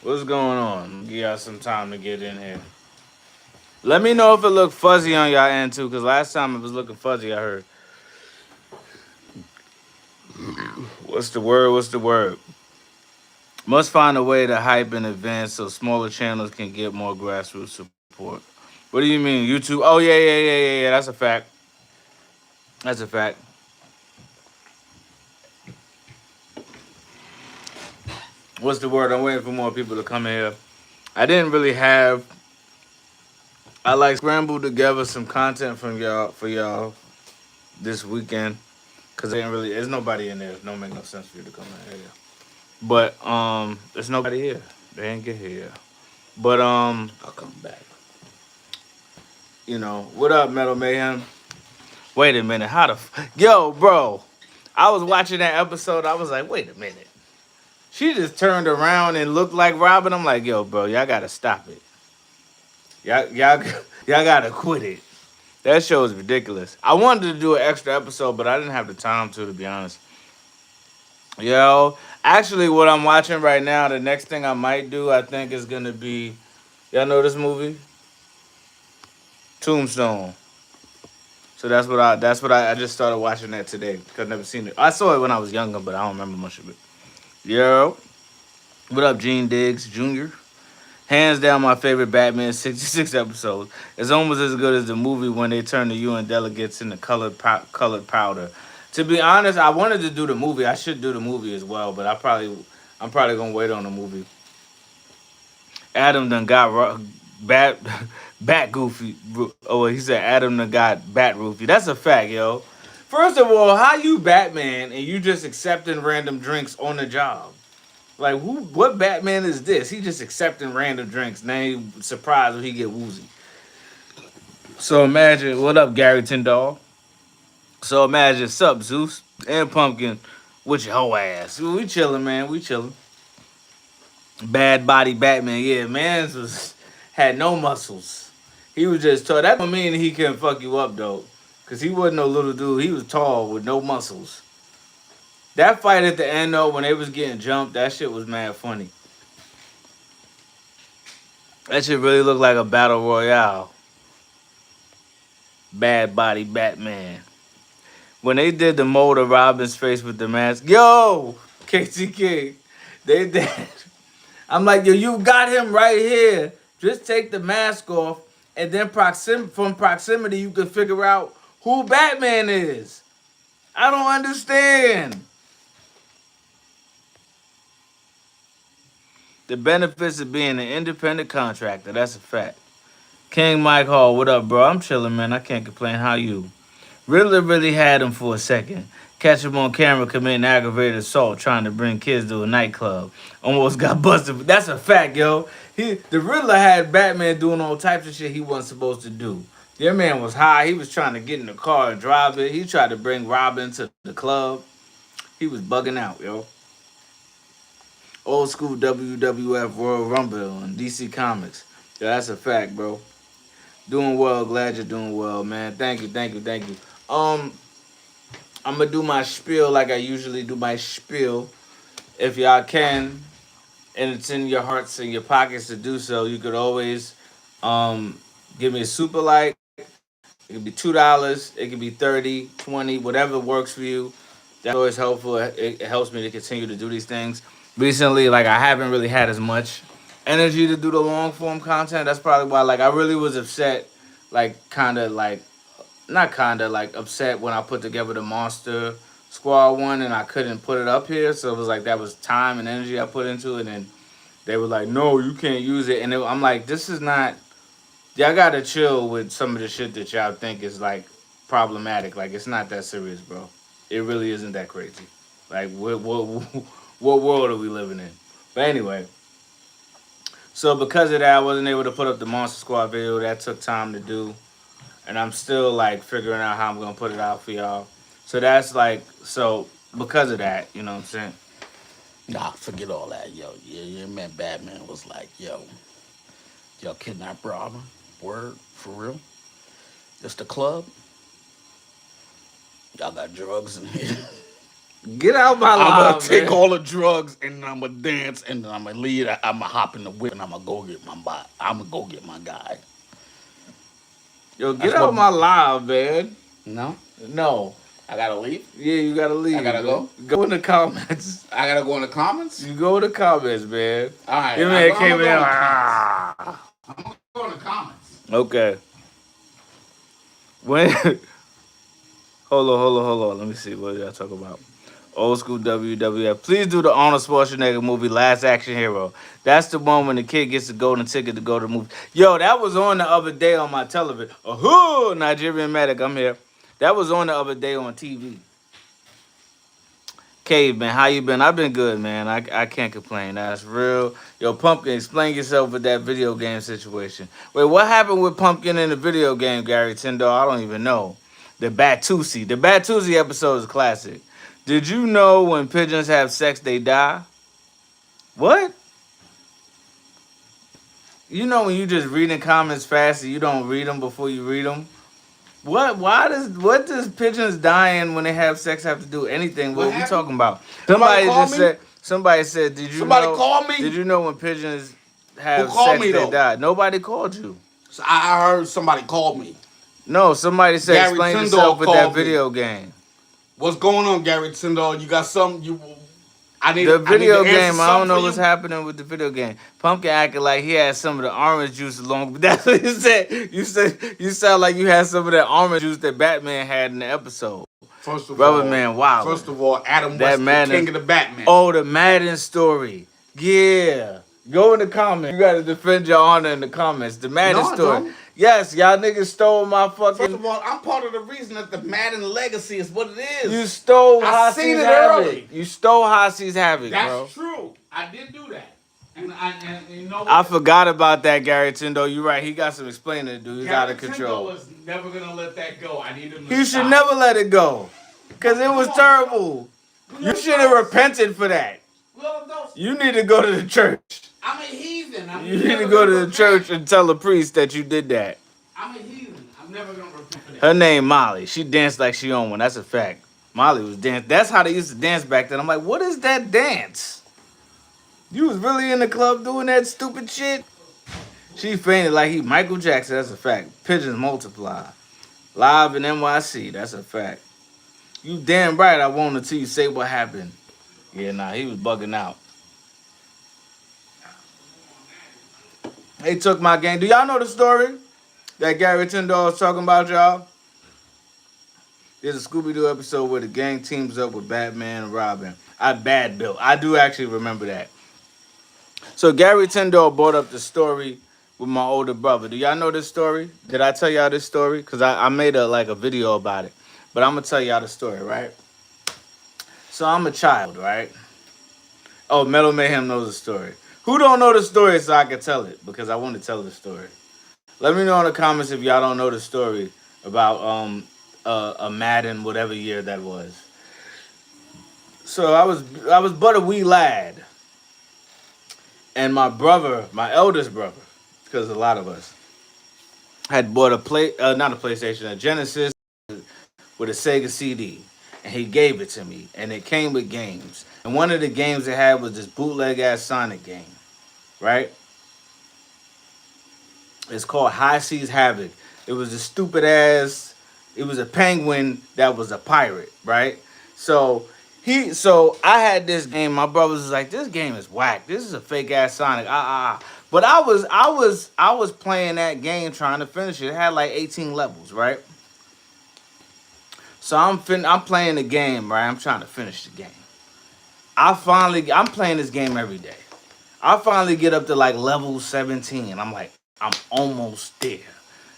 What's going on? Give y'all some time to get in here. Let me know if it looked fuzzy on y'all end too, because last time it was looking fuzzy. I heard. What's the word? What's the word? Must find a way to hype in advance so smaller channels can get more grassroots support. What do you mean, YouTube? Oh yeah. That's a fact. That's a fact. What's the word? I'm waiting for more people to come in here. I didn't really have. I like scrambled together some content from y'all for y'all this weekend because I didn't really. There's nobody in there. It don't make no sense for you to come in here. But there's nobody here. They ain't get here. But I'll come back. what up, Metal Mayhem? Wait a minute, yo, bro? I was watching that episode. I was like, wait a minute. She just turned around and looked like Robin. I'm like, yo, bro, y'all gotta stop it. Y'all, y'all gotta quit it. That show is ridiculous. I wanted to do an extra episode, but I didn't have the time to be honest. Yo, actually, what I'm watching right now, the next thing I might do, I think, is gonna be. Y'all know this movie, Tombstone. So I just started watching that today because I've never seen it. I saw it when I was younger, but I don't remember much of it. Yo, what up, Gene Diggs Jr.? Hands down, my favorite Batman 66 episodes. It's almost as good as the movie when they turn the UN delegates into colored powder. To be honest, I wanted to do the movie. I should do the movie as well, but I'm probably gonna wait on the movie. Adam done got bat bat goofy. Oh, he said Adam done got bat roofy. That's a fact, yo. First of all, how you Batman and you just accepting random drinks on the job? Like who? What Batman is this? He just accepting random drinks. Now he surprised when he get woozy. So imagine what up, Gary Tyndall. So imagine sup Zeus and Pumpkin with your whole ass. We chilling, man. We chilling. Bad body Batman. Yeah, man's was had no muscles. He was just tall. That don't mean he can fuck you up though, cause he wasn't no little dude. He was tall with no muscles. That fight at the end though, when they was getting jumped, that shit was mad funny. That shit really looked like a battle royale. Bad body Batman. When they did the mold of Robin's face with the mask, yo, KTK, they did. I'm like, yo, you got him right here. Just take the mask off, and then from proximity, you can figure out who Batman is. I don't understand. The benefits of being an independent contractor. That's a fact. King Mike Hall, what up, bro? I'm chilling, man. I can't complain. How you? Riddler really had him for a second. Catch him on camera committing aggravated assault trying to bring kids to a nightclub. Almost got busted. That's a fact, yo. The Riddler had Batman doing all types of shit he wasn't supposed to do. Your man was high. He was trying to get in the car and drive it. He tried to bring Robin to the club. He was bugging out, yo. Old school WWF Royal Rumble and DC Comics. Yeah, that's a fact, bro. Doing well. Glad you're doing well, man. Thank you. I'm gonna do my spiel like I usually do my spiel. If y'all can, and it's in your hearts and your pockets to do so, you could always um, give me a super like. It could be $2. It could be 30, 20, whatever works for you. That's always helpful. It helps me to continue to do these things. Recently, like I haven't really had as much energy to do the long form content. That's probably why. Like I really was upset, like kind of like not kinda like upset when I put together the Monster Squad one and I couldn't put it up here. So it was like that was time and energy I put into it, and they were like, "No, you can't use it." And I'm like, "This is not. Y'all gotta chill with some of the shit that y'all think is like problematic. Like it's not that serious, bro. It really isn't that crazy. Like what world are we living in?" But anyway, so because of that, I wasn't able to put up the Monster Squad video. That took time to do, and I'm still like figuring out how I'm gonna put it out for y'all. So that's like because of that, you know what I'm saying? Nah, forget all that, yo. Yeah, your man Batman was like, yo, kidnap Robin. Word, for real. Just the club. Y'all got drugs in here. Get out my I'm gonna live, take man. all the drugs and I'm gonna dance and I'm gonna lead. I'm gonna hop in the whip and I'm gonna go get my bot. I'm gonna go get my guy. Yo, get That's what. out my live, man. No, No. I gotta leave. Yeah, you gotta I leave, gotta man. go. Go in the comments. I gotta go in the comments. You go in the comments, man. All right, Your I'm man gonna came go in in the like, comments. ah. I'm gonna go in the comments. Okay. When hold on. Let me see what y'all talk about. Old school WWF. Please do the Arnold Schwarzenegger movie Last Action Hero. That's the one when the kid gets the golden ticket to go to the movie. Yo, that was on the other day on my television. Oh, Nigerian Medic, I'm here. That was on the other day on TV. Caveman, how you been? I've been good, man. I can't complain. That's real. Yo, Pumpkin, explain yourself with that video game situation. Wait, what happened with Pumpkin in the video game, Gary Tyndall? I don't even know. The Batusi. The Batusi episode is classic. Did you know when pigeons have sex, they die? What? You know when you just reading comments fast and you don't read them before you read them? What? What does pigeons dying when they have sex have to do anything? What What we happened? talking about? Somebody Somebody call just me. said. Somebody said, "Did you Somebody know? call Did me. you know when pigeons Who have called sex me they though? die?" Nobody called you. So I heard somebody called me. No, somebody said, Gary "Explain Tyndall yourself with that called me. video game." What's going on, Gary Tyndall? You got something you? I The need. I need to video answer game, I don't something know for what's you. happening with the video game. Pumpkin acting like he had some of the orange juice along. But that's what you said. You sound like you had some of that orange juice that Batman had in the episode. Rubber Man First Wildin'. of all, Adam That West, the Madden. king of the Batman. Oh, the Madden story. Yeah. Go in the comments. You gotta defend your honor in the comments. The Madden No, I story. don't. Yes, y'all niggas stole my First fucking. of all, I'm part of the reason that the Madden legacy is what it is. You stole I seen Hossy's it Havoc. early. You stole Hossy's Havoc, bro. That's true. I did do that. And you know I what? forgot about that, Gary Tyndall. You're right. He got some explaining to do. He's out Gary of Tyndall control. is never gonna let that go. I need him to He should stop. never let it go. Because it was terrible. You should have repented for that. Little dose. You need to go to the church. I'm a heathen. You need to go to the church and tell the priest that you did that. I'm a heathen. I'm never gonna repent for that. Her name Molly. She danced like she on one. That's a fact. Molly was dancing. That's how they used to dance back then. I'm like, what is that dance? You was really in the club doing that stupid shit? She fainted like he Michael Jackson. That's a fact. Pigeons multiply. Live in NYC. That's a fact. You damn right I won't until you say what happened. Yeah, nah, he was bugging out. They took my game. Do y'all know the story that Gary Tyndall was talking about, y'all? There's a Scooby-Doo episode where the gang teams up with Batman and Robin. Bad Bill. I do actually remember that. So Gary Tyndall brought up the story with my older brother. Do y'all know this story? Did I tell y'all this story? Because I made a video about it. But I'm going to tell y'all the story, right? So I'm a child, right? Oh, Metal Mayhem knows the story. Who don't know the story so I can tell it? Because I want to tell the story. Let me know in the comments if y'all don't know the story about a Madden, whatever year that was. So I was but a wee lad, and my brother, my eldest brother, because a lot of us had bought not a PlayStation, a Genesis with a Sega CD, and he gave it to me, and it came with games. And one of the games it had was this bootleg ass Sonic game, right? It's called High Seas Havoc. It was a stupid ass. It was a penguin that was a pirate, right? So I had this game. My brothers was like, this game is whack. This is a fake ass Sonic. But I was playing that game trying to finish it. It had like 18 levels, right? So I'm playing the game, right? I'm trying to finish the game. I'm playing this game every day. I finally get up to like level 17. I'm like, I'm almost there.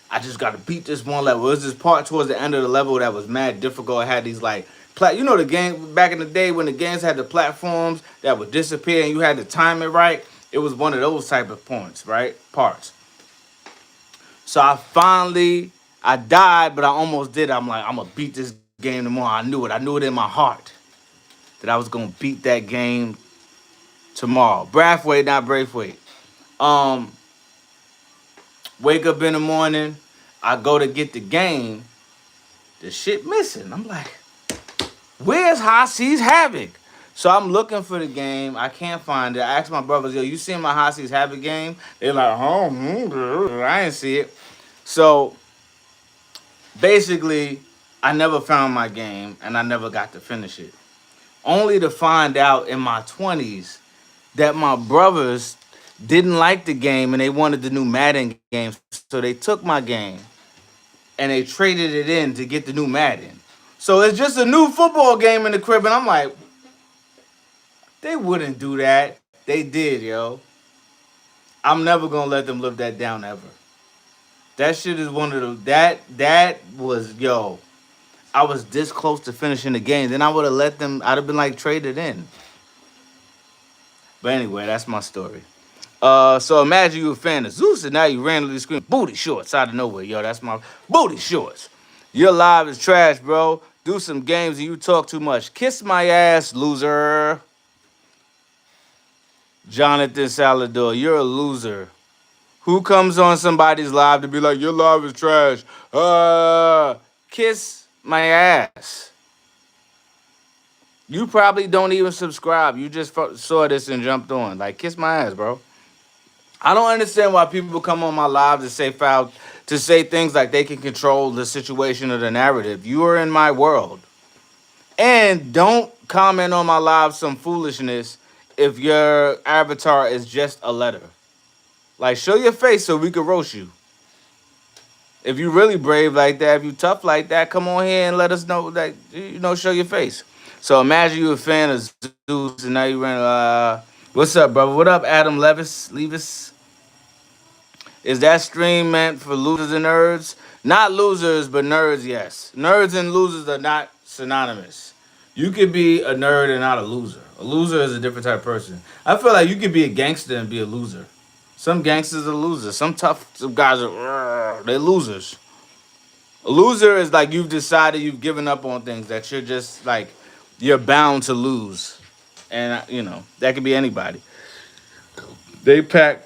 I just got to beat this one level. It was this part towards the end of the level that was mad difficult. It had these like, you know the game back in the day when the games had the platforms that would disappear and you had to time it right? It was one of those type of points, right? Parts. So I died, but I almost did. I'm like, I'm going to beat this game tomorrow. I knew it. I knew it in my heart that I was going to beat that game tomorrow. Braithwaite, not Braithwaite. Wake up in the morning, I go to get the game, the shit missing. I'm like, Where's High Seas Havoc? So I'm looking for the game. I can't find it. I asked my brothers, yo, you seen my High Seas Havoc game? They're like, oh, I didn't see it. So basically, I never found my game and I never got to finish it. Only to find out in my 20s that my brothers didn't like the game and they wanted the new Madden game. So they took my game and they traded it in to get the new Madden. So it's just a new football game in the crib. And I'm like, they wouldn't do that. They did, yo. I'm never gonna let them live that down ever. That shit is one of the that was yo. I was this close to finishing the game. Then I would have let them. I'd have been like traded in. But anyway, that's my story. So imagine you a fan of Zeus and now you randomly scream booty shorts out of nowhere. Yo, that's my booty shorts. Your live is trash, bro. Do some games and you talk too much. Kiss my ass, loser. Jonathan Salador, you're a loser. Who comes on somebody's live to be like, your live is trash? Kiss my ass. You probably don't even subscribe. You just saw this and jumped on. Like, kiss my ass, bro. I don't understand why people come on my live to say foul, to say things like they can control the situation or the narrative. You are in my world. And don't comment on my live some foolishness if your avatar is just a letter. Like, show your face so we can roast you. If you really brave like that, if you tough like that, come on here and let us know that show your face. So imagine you a fan of Zeus and now you ran. What's up, brother? What up, Adam Levis? Is that stream meant for losers and nerds? Not losers, but nerds, yes. Nerds and losers are not synonymous. You could be a nerd and not a loser. A loser is a different type of person. I feel like you could be a gangster and be a loser. Some gangsters are losers. Some guys are they're losers. A loser is like you've decided you've given up on things that you're just like you're bound to lose, and that could be anybody. They pack.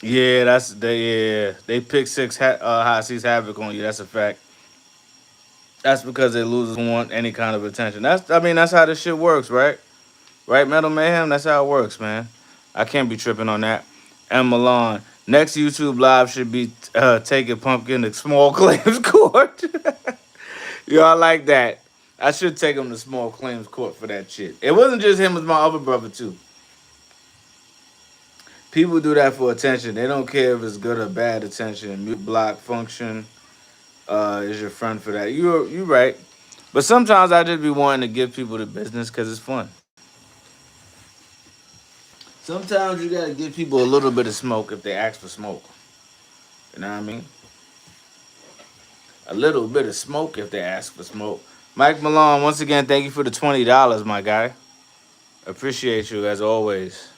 Yeah, they pick six hot seats havoc on you. That's a fact. That's because they losers want any kind of attention. That's how this shit works, right? Right, Metal Mayhem. That's how it works, man. I can't be tripping on that. And Milan. Next YouTube live should be taking Pumpkin to small claims court. Yo, I like that. I should take him to small claims court for that shit. It wasn't just him; it was my other brother too. People do that for attention. They don't care if it's good or bad attention. Mute block function is your friend for that. You right. But sometimes I just be wanting to give people the business because it's fun. Sometimes you gotta give people a little bit of smoke if they ask for smoke. You know what I mean? A little bit of smoke if they ask for smoke. Mike Malone, once again, thank you for the $20, my guy. Appreciate you as always.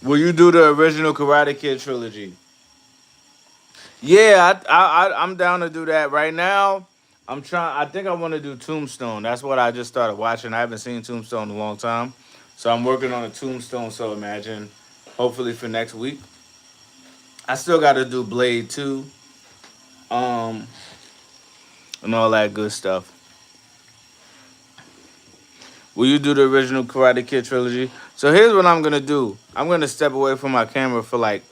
Will you do the original Karate Kid trilogy? Yeah, I'm down to do that. Right now, I'm trying. I think I want to do Tombstone. That's what I just started watching. I haven't seen Tombstone in a long time, so I'm working on a Tombstone. So imagine, hopefully for next week. I still got to do Blade 2, um, and all that good stuff. Will you do the original Karate Kid trilogy? So here's what I'm gonna do. I'm gonna step away from my camera for like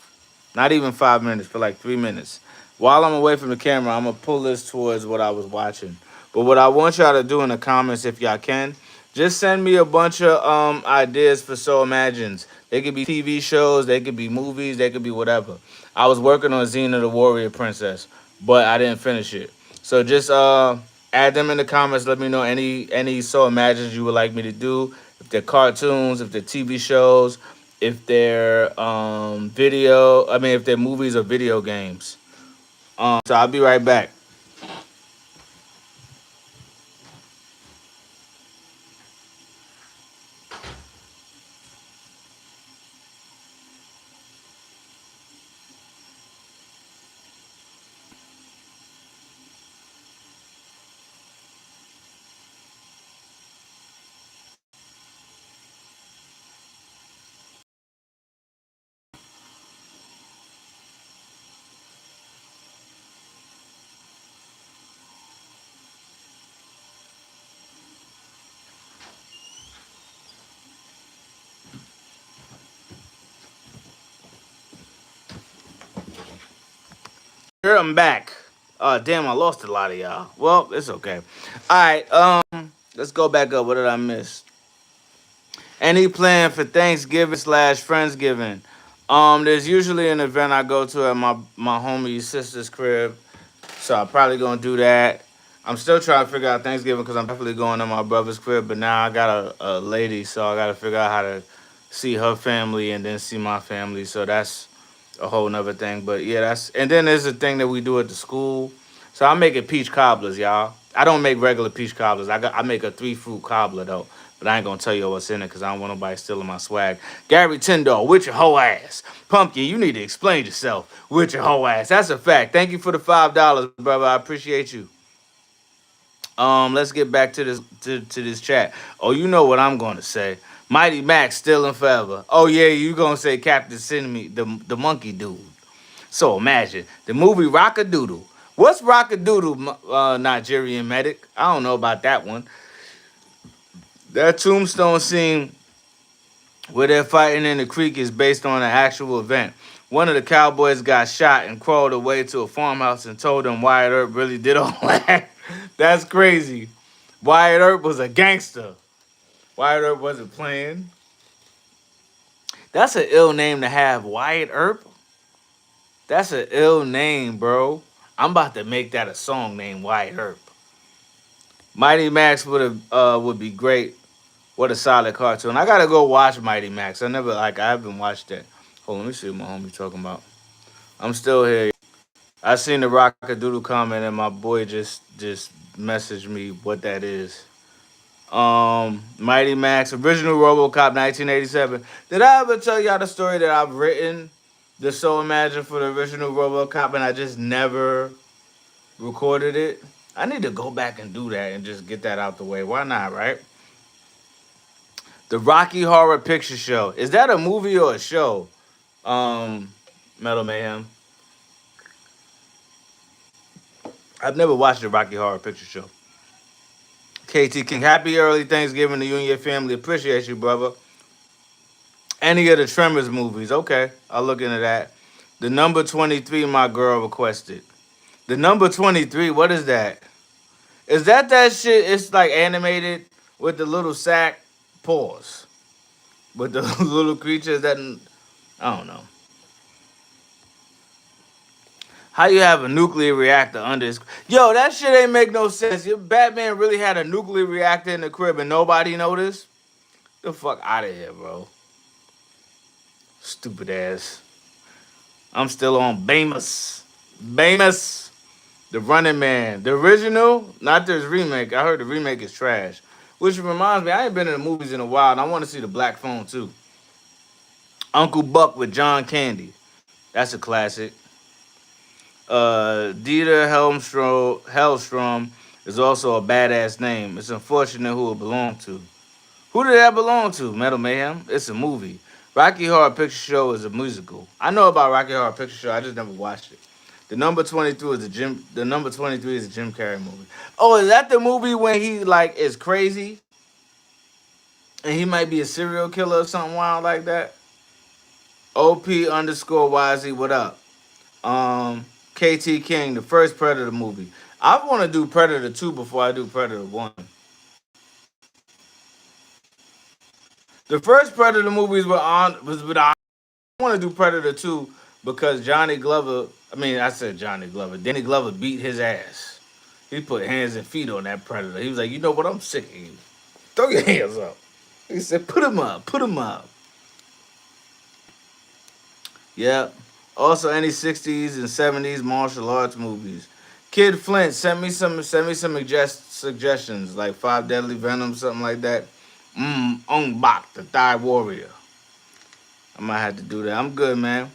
not even 5 minutes, for like 3 minutes. While I'm away from the camera, I'm gonna pull this towards what I was watching. But what I want y'all to do in the comments, if y'all can, just send me a bunch of ideas for So Imagines. They could be TV shows, they could be movies, they could be whatever. I was working on Xena the Warrior Princess, but I didn't finish it. So just add them in the comments. Let me know any So Imagines you would like me to do. If they're cartoons, if they're TV shows, if they're if they're movies or video games. So I'll be right back. I'm back. Damn, I lost a lot of y'all. Well, it's okay. All right, let's go back up. What did I miss? Any plan for Thanksgiving slash Friendsgiving? There's usually an event I go to at my homie's sister's crib, so I'm probably gonna do that. I'm still trying to figure out Thanksgiving because I'm definitely going to my brother's crib, but now I got a lady, so I gotta figure out how to see her family and then see my family. So that's a whole nother thing. But yeah, that's and then there's a thing that we do at the school. So I'm making peach cobblers, y'all. I don't make regular peach cobblers. I make a 3 fruit cobbler though. But I ain't gonna tell you what's in it because I don't want nobody stealing my swag. Gary Tyndall, with your whole ass. Pumpkin, you need to explain yourself with your whole ass. That's a fact. Thank you for the $5, brother. I appreciate you. Let's get back to this chat. Oh, you know what I'm gonna say. Mighty Max still in forever. Oh yeah, you gonna say Captain Semi, the monkey dude. So imagine the movie Rockadoodle. What's Rockadoodle, Nigerian medic? I don't know about that one. That tombstone scene where they're fighting in the creek is based on an actual event. One of the cowboys got shot and crawled away to a farmhouse and told them Wyatt Earp really did all that. That's crazy. Wyatt Earp was a gangster. Wyatt Earp wasn't playing. That's an ill name to have, Wyatt Earp. That's an ill name, bro. I'm about to make that a song named Wyatt Earp. Mighty Max would be great. What a solid cartoon. I gotta go watch Mighty Max. I haven't watched that. Hold on, let me see what my homie talking about. I'm still here. I seen the Rockadoodle comment and my boy just messaged me what that is. Mighty Max, original RoboCop, 1987. Did I ever tell y'all the story that I've written the So Imagine for the original RoboCop and I just never recorded it? I need to go back and do that and just get that out the way. Why not, right? The Rocky Horror Picture Show. Is that a movie or a show? Um, Metal Mayhem. I've never watched the Rocky Horror Picture Show. KT King, happy early Thanksgiving to you and your family. Appreciate you, brother. Any of the Tremors movies. Okay, I'll look into that. The number 23 my girl requested. The number 23, what is that? Is that shit? It's like animated with the little sack paws. With the little creatures that I don't know. How you have a nuclear reactor under his? Yo, that shit ain't make no sense. Your Batman really had a nuclear reactor in the crib and nobody noticed? The fuck out of here, bro. Stupid ass. I'm still on Bamus. Bamus. The Running Man. The original, not this remake. I heard the remake is trash. Which reminds me, I ain't been in the movies in a while, and I want to see the Black Phone too. Uncle Buck with John Candy. That's a classic. Dieter Hellstrom is also a badass name. It's unfortunate who it belonged to. Who did that belong to? Metal Mayhem? It's a movie. Rocky Horror Picture Show is a musical. I know about Rocky Horror Picture Show. I just never watched it. The number 22 is The number 23 is a Jim Carrey movie. Oh, is that the movie when he like is crazy and he might be a serial killer or something wild like that? OP underscore YZ. What up? KT King, the first Predator movie. I want to do Predator 2 before I do Predator 1. The first Predator movies was with I want to do Predator 2 because Johnny Glover, I mean, I said Johnny Glover. Danny Glover beat his ass. He put hands and feet on that Predator. He was like, you know what? I'm sick of you. Throw your hands up. He said, put him up. Put him up. Yeah. Also, any 60s and 70s martial arts movies. Kid Flint, send me some suggestions like Five Deadly Venom, something like that. Ong Bak, the Thigh Warrior. I might have to do that. I'm good, man.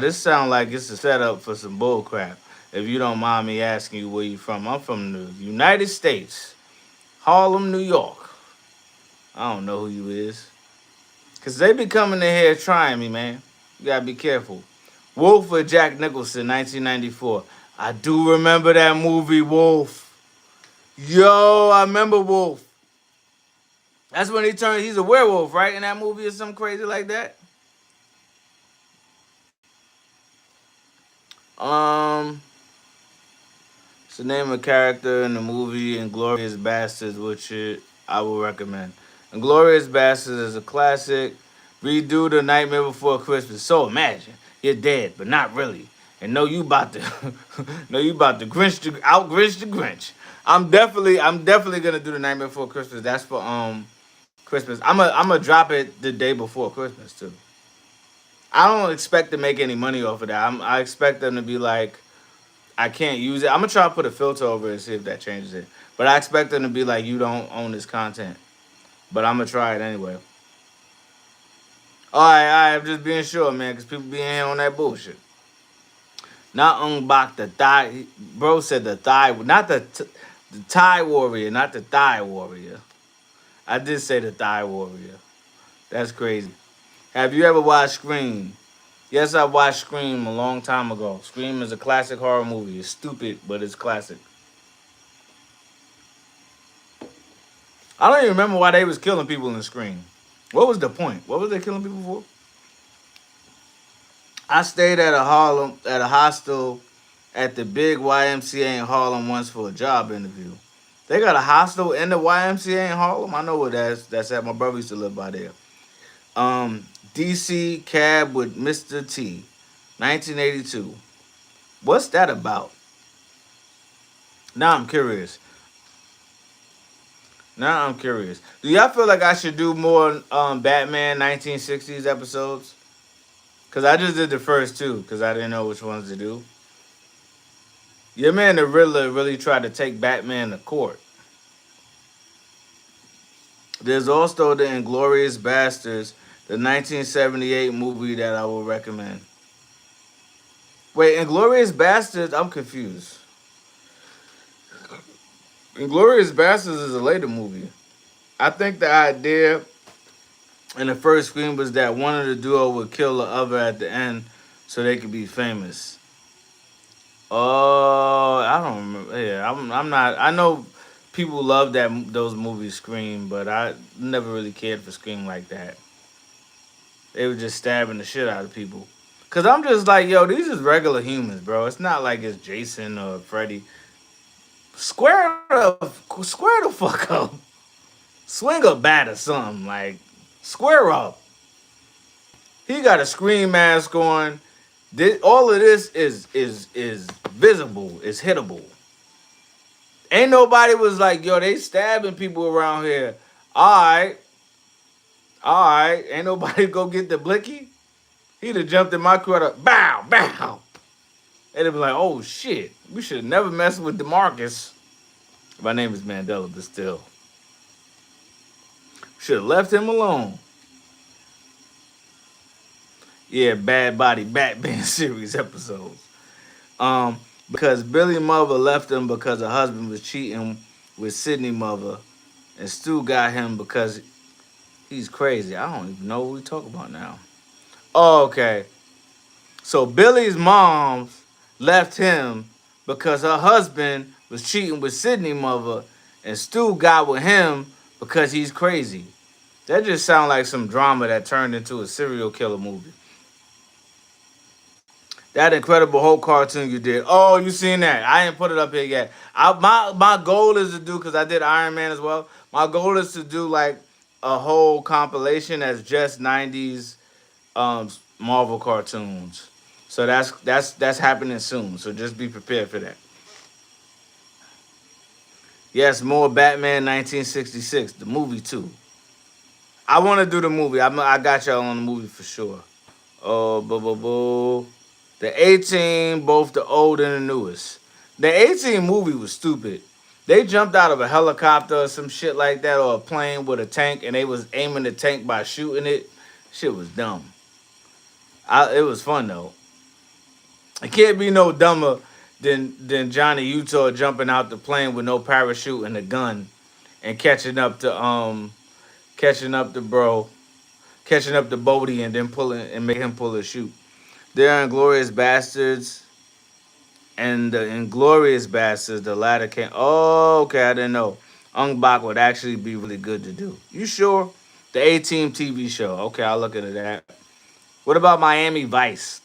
This sounds like it's a setup for some bull crap. If you don't mind me asking you where you from, I'm from the United States, Harlem, New York. I don't know who you is. Cause they be coming in here trying me, man. You gotta be careful. Wolf with Jack Nicholson, 1994. I do remember that movie, Wolf. Yo, I remember Wolf. That's when he's a werewolf, right? In that movie or something crazy like that. Um, it's the name of a character in the movie Inglorious Bastards, which I will recommend. Inglorious Bastards is a classic. Redo the Nightmare Before Christmas. So imagine you're dead, but not really. And know you about to, know you about to out Grinch the Grinch. I'm definitely gonna do the Nightmare Before Christmas. That's for Christmas. I'm gonna drop it the day before Christmas too. I don't expect to make any money off of that. I expect them to be like, I can't use it. I'm gonna try to put a filter over it and see if that changes it. But I expect them to be like, you don't own this content. But I'm gonna try it anyway. All right, I'm just being sure, man, because people be in here on that bullshit. Not unblock the thigh. Bro said the thigh, not the Thai warrior, not the thigh warrior. I did say the thigh warrior. That's crazy. Have you ever watched Scream? Yes, I watched Scream a long time ago. Scream is a classic horror movie. It's stupid, but it's classic. I don't even remember why they was killing people in Scream. What was the point? What was they killing people for? I stayed at a hostel at the big YMCA in Harlem once for a job interview. They got a hostel in the YMCA in Harlem. I know where that's at. My brother used to live by there. DC Cab with Mr. T, 1982. What's that about? Now I'm curious. Now I'm curious. Do y'all feel like I should do more Batman 1960s episodes? Cause I just did the first two, cause I didn't know which ones to do. Your man the Riddler really tried to take Batman to court. There's also the Inglorious Bastards, the 1978 movie that I will recommend. Wait, Inglorious Bastards? I'm confused. Inglorious Bastards is a later movie. I think the idea in the first screen was that one of the duo would kill the other at the end so they could be famous. Oh, I don't remember. Yeah, I'm not. I know people love those movies, Scream, but I never really cared for Scream like that. They were just stabbing the shit out of people. Cause I'm just like, yo, these is regular humans, bro. It's not like it's Jason or Freddy. Square the fuck up. Swing a bat or something. Like, square up. He got a scream mask on. All of this is visible. Is hittable. Ain't nobody was like, yo, they stabbing people around here. All right. Ain't nobody go get the blicky. He'd have jumped in my car. Bow, bow. They'd have been like, oh shit, we should have never messed with DeMarcus. My name is Mandela, but still, should have left him alone. Yeah, Bad Body Batman series episodes. Because Billy Mother left him because her husband was cheating with Sydney Mother, and Stu got him because he's crazy. I don't even know what we talk about now. Oh, okay. So Billy's mom left him because her husband was cheating with Sydney Mother, and Stu got with him because he's crazy. That just sounds like some drama that turned into a serial killer movie. That Incredible Hulk cartoon you did. Oh, you seen that? I ain't put it up here yet. My goal is to do, because I did Iron Man as well. My goal is to do like a whole compilation that's just '90s Marvel cartoons. So that's happening soon. So just be prepared for that. Yes, more Batman 1966, the movie too. I want to do the movie. I got y'all on the movie for sure. Oh, boo, boo, boo. The 18, both the old and the newest. The 18 movie was stupid. They jumped out of a helicopter or some shit like that, or a plane with a tank, and they was aiming the tank by shooting it. Shit was dumb. It was fun though. It can't be no dumber than Johnny Utah jumping out the plane with no parachute and a gun and catching up to bro, catching up to Bodie and then pulling and make him pull a shoot. They're Inglorious Bastards and the Inglorious Bastards. The latter came. Oh, okay, I didn't know. Ung Bak would actually be really good to do. You sure? The A Team TV show. Okay, I'll look into that. What about Miami Vice?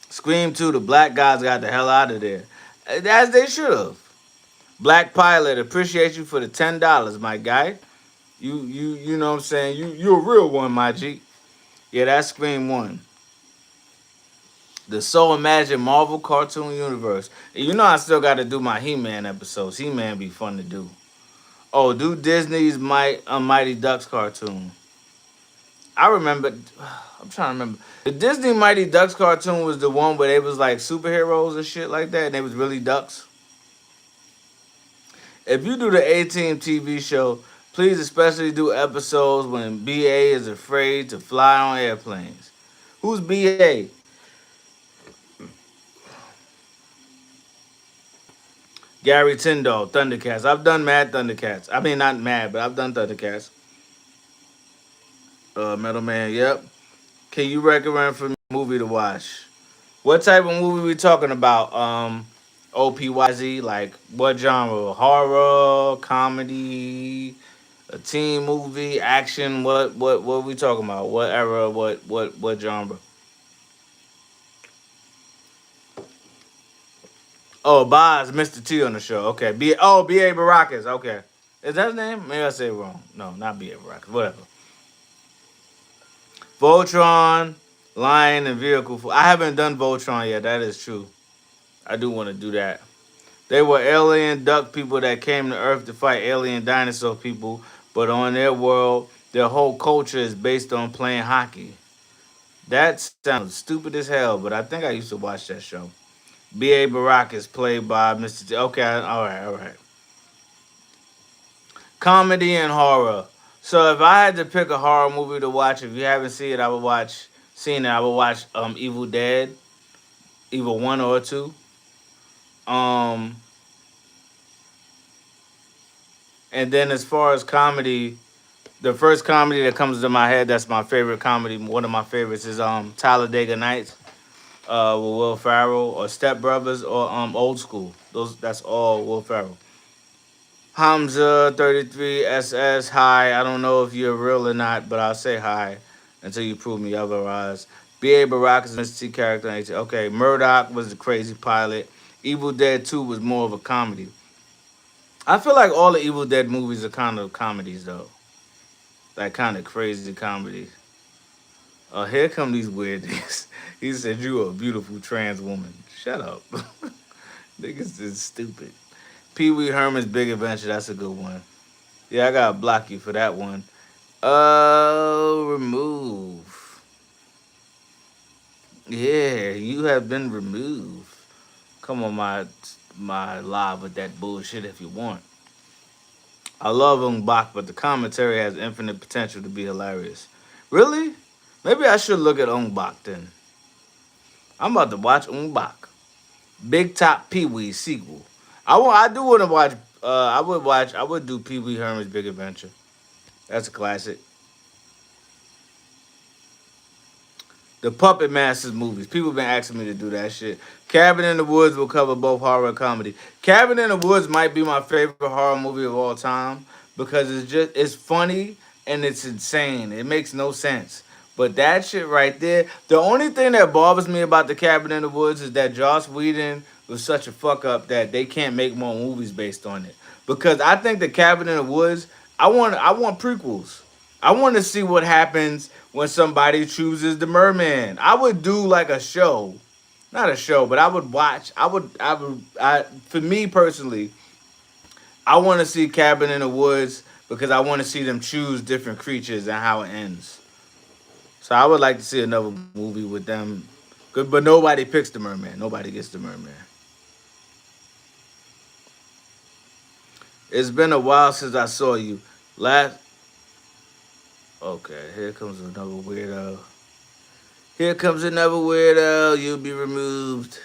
Scream 2, the black guys got the hell out of there. As they should have. Black Pilot, appreciate you for the $10, my guy. You know what I'm saying? You a real one, my G. Yeah, that's Scream 1. The So Imagine Marvel Cartoon Universe. And you know I still got to do my He-Man episodes. He-Man be fun to do. Oh, do Disney's Mighty Ducks cartoon. I remember. I'm trying to remember. The Disney Mighty Ducks cartoon was the one where they was like superheroes and shit like that, and they was really ducks. If you do the A-Team TV show, please especially do episodes when BA is afraid to fly on airplanes. Who's BA? Gary Tyndall, Thundercats. I've done Mad Thundercats. I mean, not Mad, but I've done Thundercats. Metal Man, yep. Can you recommend for me a movie to watch? What type of movie we talking about? OPYZ, like what genre? Horror, comedy, a teen movie, action. What we talking about? What era? What genre? Oh, Boz, Mr. T on the show. Okay, B.A. Baracus. Okay, is that his name? Maybe I say it wrong. No, not B.A. Baracus. Whatever. Voltron, Lion, and Vehicle. I haven't done Voltron yet. That is true. I do want to do that. They were alien duck people that came to Earth to fight alien dinosaur people, but on their world, their whole culture is based on playing hockey. That sounds stupid as hell, but I think I used to watch that show. B.A. Barack is played by Mr. T. Okay, all right. Comedy and horror. So if I had to pick a horror movie to watch, if you haven't seen it, I would watch Evil Dead, either one or two. Um, and then as far as comedy, the first comedy that comes to my head that's my favorite comedy, one of my favorites is Talladega Nights with Will Ferrell, or Step Brothers, or Old School. Those That's all Will Ferrell. Hamza 33 SS, hi. I don't know if you're real or not, but I'll say hi until you prove me otherwise. B.A. Barack is an Mr. T character. Okay, Murdoch was the crazy pilot. Evil Dead 2 was more of a comedy. I feel like all the Evil Dead movies are kind of comedies though. Like kind of crazy comedy. Oh, here come these weird niggas. He said you a beautiful trans woman. Shut up. Niggas is stupid. Pee Wee Herman's Big Adventure, that's a good one. Yeah, I gotta block you for that one. Remove. Yeah, you have been removed. Come on, my live with that bullshit if you want. I love Ung Bak, but the commentary has infinite potential to be hilarious. Really? Maybe I should look at Ung Bak then. I'm about to watch Ung Bak. Big Top Pee Wee sequel. I do want to watch. I would watch. I would do Pee Wee Herman's Big Adventure. That's a classic. The Puppet Masters movies. People been asking me to do that shit. Cabin in the Woods will cover both horror and comedy. Cabin in the Woods might be my favorite horror movie of all time because it's funny and it's insane. It makes no sense. But that shit right there, the only thing that bothers me about the Cabin in the Woods is that Joss Whedon was such a fuck up that they can't make more movies based on it. Because I think the Cabin in the Woods, I want prequels. I want to see what happens when somebody chooses the merman. I would do like a show, not a show, but I would watch. For me personally, I want to see Cabin in the Woods because I want to see them choose different creatures and how it ends. So I would like to see another movie with them. Good, but nobody picks the merman. Nobody gets the merman. It's been a while since I saw you. Last. Okay, here comes another weirdo. Here comes another weirdo. You'll be removed.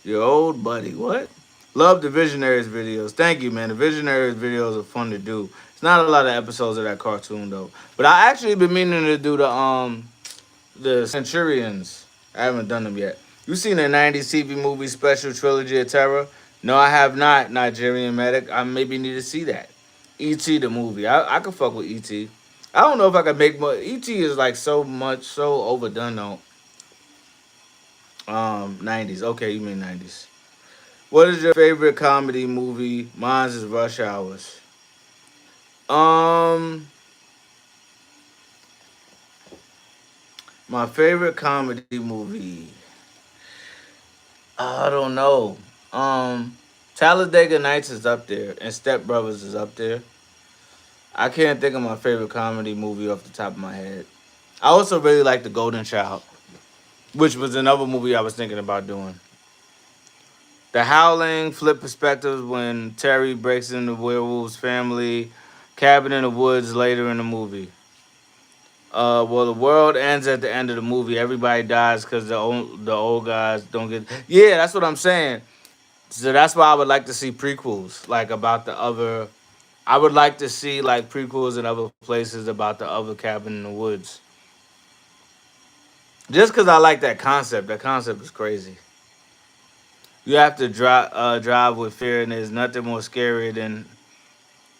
Your old buddy. What? Love the Visionaries videos. Thank you, man. The Visionaries videos are fun to do. It's not a lot of episodes of that cartoon though. But I actually been meaning to do the Centurions. I haven't done them yet. You seen the '90s TV movie Special Trilogy of Terror? No, I have not. Nigerian Medic. I maybe need to see that. E.T. the movie. I could fuck with E.T. I don't know if I could make more. ET is like so much, so overdone though. 90s. Okay, you mean 90s. What is your favorite comedy movie? Mine is Rush Hours. Um, my favorite comedy movie. I don't know. Um, Talladega Nights is up there, and Step Brothers is up there. I can't think of my favorite comedy movie off the top of my head. I also really like The Golden Child, which was another movie I was thinking about doing. The Howling, Flip Perspectives when Terry breaks into werewolf's family, Cabin in the Woods later in the movie. Well, the world ends at the end of the movie. Everybody dies because the old guys don't get. Yeah, that's what I'm saying. So that's why I would like to see prequels, like about the other. I would like to see like prequels in other places about the other cabin in the woods. Just because I like that concept. That concept is crazy. You have to drive with fear, and there's nothing more scary than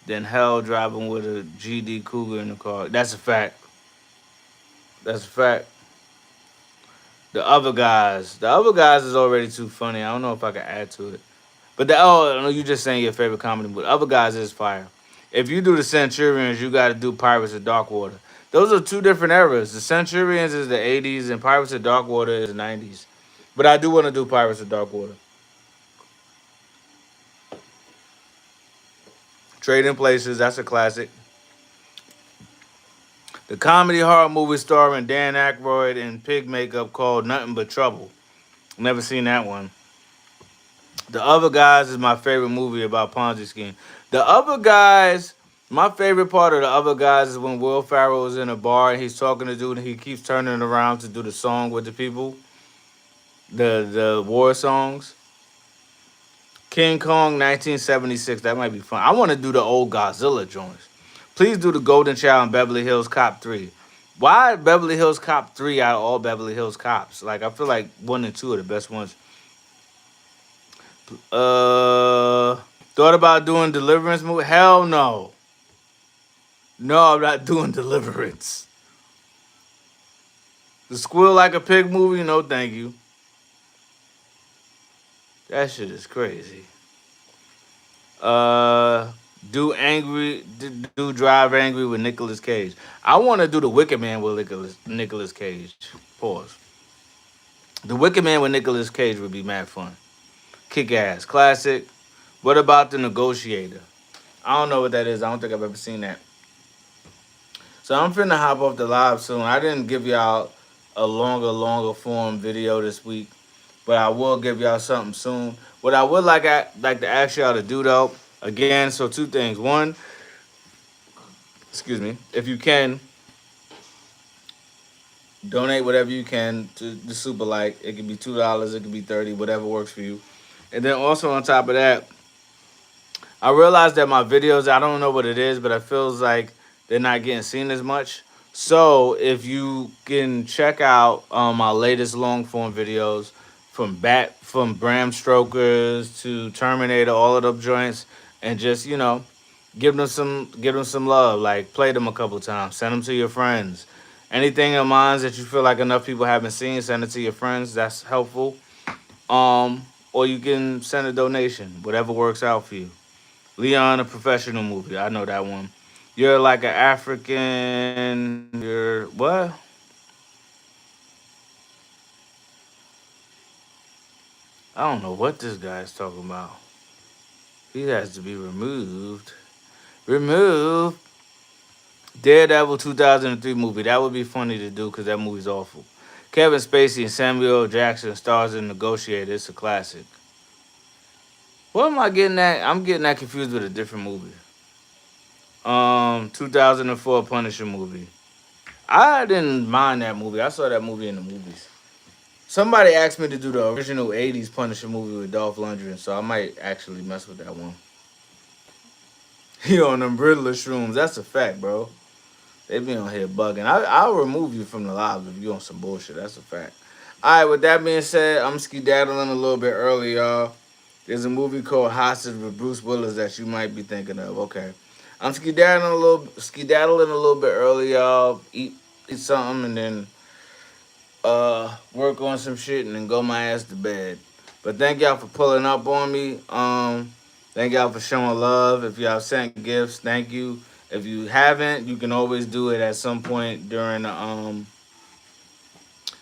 hell driving with a GD Cougar in the car. That's a fact. That's a fact. The other guys is already too funny. I don't know if I can add to it. But no, you just saying your favorite comedy, but other guys is fire. If you do the Centurions, you got to do Pirates of Darkwater. Those are two different eras. The Centurions is the '80s, and Pirates of Darkwater is the '90s. But I do want to do Pirates of Darkwater. Trading Places, that's a classic. The comedy horror movie starring Dan Aykroyd in pig makeup called Nothing But Trouble. Never seen that one. The Other Guys is my favorite movie about Ponzi scheme. The Other Guys, my favorite part of The Other Guys is when Will Ferrell is in a bar and he's talking to dude and he keeps turning around to do the song with the people, the war songs. King Kong 1976, that might be fun. I want to do the old Godzilla joints. Please do the Golden Child and Beverly Hills Cop 3. Why Beverly Hills Cop 3 out of all Beverly Hills Cops? Like, I feel like 1 and 2 are the best ones. Uh, Thought about doing Deliverance movie? Hell no. No, I'm not doing Deliverance. The Squeal Like a Pig movie? No, thank you. That shit is crazy. Uh, do Drive Angry with Nicolas Cage. I want to do the Wicked Man with Nicolas Cage. Pause. The Wicked Man with Nicolas Cage would be mad fun. Kick ass, classic. What about the Negotiator? I don't know what that is. I don't think I've ever seen that. So I'm finna hop off the live soon. I didn't give y'all a longer form video this week, but I will give y'all something soon. What I would like to ask y'all to do though, again, so two things. One, excuse me, if you can, donate whatever you can to the super like. It could be $2, it could be 30, whatever works for you. And then also on top of that, I realized that my videos, I don't know what it is, but it feels like they're not getting seen as much. So if you can check out my latest long form videos from Bram Stokers to Terminator, all of them joints, and just give them some love. Like play them a couple times, send them to your friends. Anything of mine that you feel like enough people haven't seen, send it to your friends. That's helpful. Or you can send a donation, whatever works out for you. Leon, a professional movie. I know that one. You're like an African. You're what? I don't know what this guy's talking about. He has to be removed. Remove. Daredevil 2003 movie. That would be funny to do because that movie's awful. Kevin Spacey and Samuel L. Jackson stars in Negotiator. It's a classic. What am I getting at? I'm getting that confused with a different movie. 2004 Punisher movie. I didn't mind that movie. I saw that movie in the movies. Somebody asked me to do the original '80s Punisher movie with Dolph Lundgren, so I might actually mess with that one. He on them Riddler shrooms. That's a fact, bro. They be on here bugging. I'll remove you from the live if you on some bullshit. That's a fact. All right, with that being said, I'm skedaddling a little bit early, y'all. There's a movie called Hostage with Bruce Willis that you might be thinking of. Okay. I'm skedaddling a little bit early, y'all. Eat something and then work on some shit and then go my ass to bed. But thank y'all for pulling up on me. Thank y'all for showing love. If y'all sent gifts, thank you. If you haven't, you can always do it at some point during the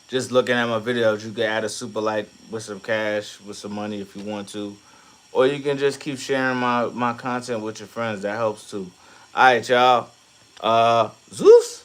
just looking at my videos. You can add a super like with some cash, with some money if you want to. Or you can just keep sharing my content with your friends. That helps too. All right, y'all. Zeus.